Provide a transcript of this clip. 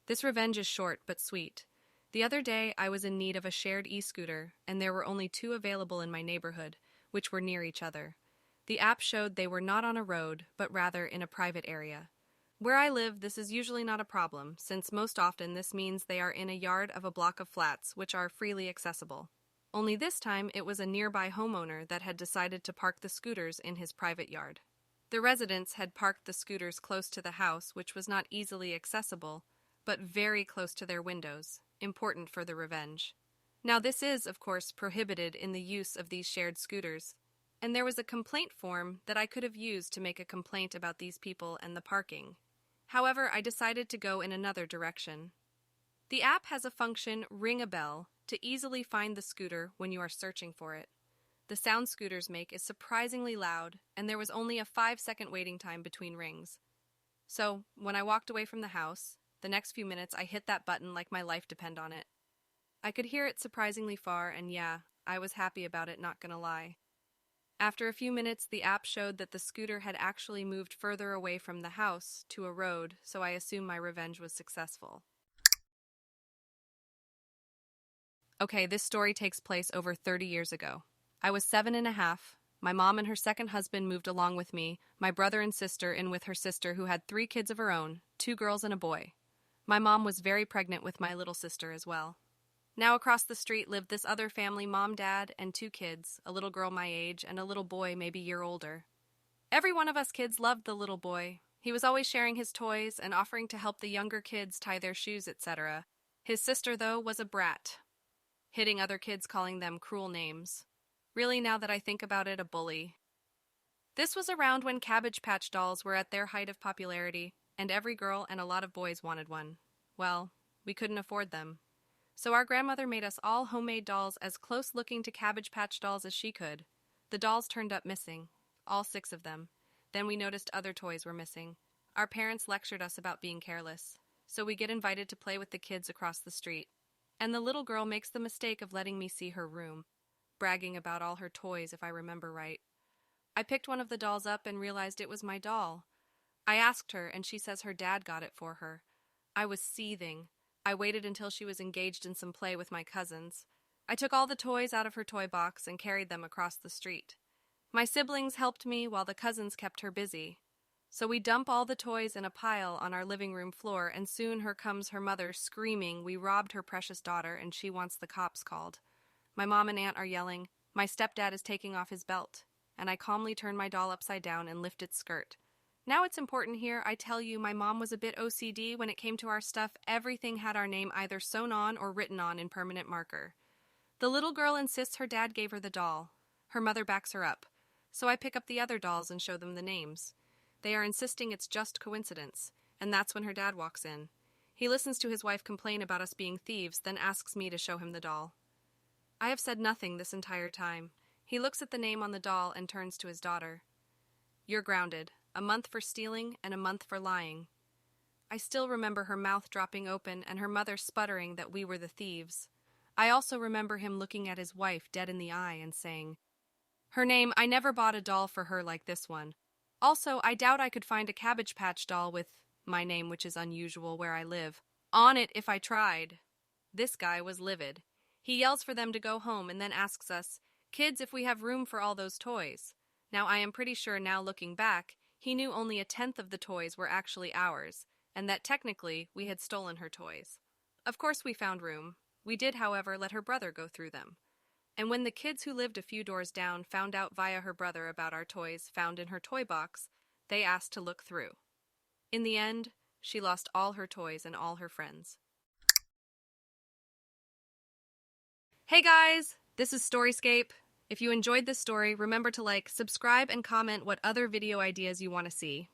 This revenge is short but sweet. The other day, I was in need of a shared e-scooter, and there were only two available in my neighborhood, which were near each other. The app showed they were not on a road, but rather in a private area. Where I live, this is usually not a problem, since most often this means they are in a yard of a block of flats, which are freely accessible. Only this time, it was a nearby homeowner that had decided to park the scooters in his private yard. The residents had parked the scooters close to the house, which was not easily accessible, but very close to their windows, important for the revenge. Now this is, of course, prohibited in the use of these shared scooters, and there was a complaint form that I could have used to make a complaint about these people and the parking. However, I decided to go in another direction. The app has a function, ring a bell, to easily find the scooter when you are searching for it. The sound scooters make is surprisingly loud, and there was only a 5-second waiting time between rings. So, when I walked away from the house, the next few minutes I hit that button like my life depended on it. I could hear it surprisingly far, and yeah, I was happy about it, not gonna lie. After a few minutes, the app showed that the scooter had actually moved further away from the house to a road, so I assume my revenge was successful. Okay, this story takes place over 30 years ago. I was 7.5. My mom and her second husband moved along with me, my brother and sister in with her sister who had 3 kids of her own, 2 girls and a boy. My mom was very pregnant with my little sister as well. Now across the street lived this other family, mom, dad, and 2 kids, a little girl my age and a little boy maybe a year older. Every one of us kids loved the little boy. He was always sharing his toys and offering to help the younger kids tie their shoes, etc. His sister, though, was a brat, hitting other kids, calling them cruel names. Really, now that I think about it, a bully. This was around when Cabbage Patch dolls were at their height of popularity, and every girl and a lot of boys wanted one. Well, we couldn't afford them. So our grandmother made us all homemade dolls as close-looking to Cabbage Patch dolls as she could. The dolls turned up missing, all 6 of them. Then we noticed other toys were missing. Our parents lectured us about being careless, so we get invited to play with the kids across the street. And the little girl makes the mistake of letting me see her room, bragging about all her toys if I remember right. I picked one of the dolls up and realized it was my doll. I asked her, and she says her dad got it for her. I was seething. I waited until she was engaged in some play with my cousins. I took all the toys out of her toy box and carried them across the street. My siblings helped me while the cousins kept her busy. So we dump all the toys in a pile on our living room floor, and soon comes her mother screaming we robbed her precious daughter and she wants the cops called. My mom and aunt are yelling, my stepdad is taking off his belt, and I calmly turn my doll upside down and lift its skirt. Now it's important here I tell you my mom was a bit OCD when it came to our stuff. Everything had our name either sewn on or written on in permanent marker. The little girl insists her dad gave her the doll. Her mother backs her up. So I pick up the other dolls and show them the names. They are insisting it's just coincidence, and that's when her dad walks in. He listens to his wife complain about us being thieves, then asks me to show him the doll. I have said nothing this entire time. He looks at the name on the doll and turns to his daughter. You're grounded. A month for stealing and a month for lying. I still remember her mouth dropping open and her mother sputtering that we were the thieves. I also remember him looking at his wife dead in the eye and saying, her name, I never bought a doll for her like this one. Also, I doubt I could find a Cabbage Patch doll with my name, which is unusual where I live, on it if I tried. This guy was livid. He yells for them to go home and then asks us, kids, if we have room for all those toys. Now I am pretty sure now looking back, he knew only 1/10 of the toys were actually ours, and that technically we had stolen her toys. Of course we found room. We did, however, let her brother go through them. And when the kids who lived a few doors down found out via her brother about our toys found in her toy box, they asked to look through. In the end, she lost all her toys and all her friends. Hey guys, this is Storyscape. If you enjoyed this story, remember to like, subscribe, and comment what other video ideas you want to see.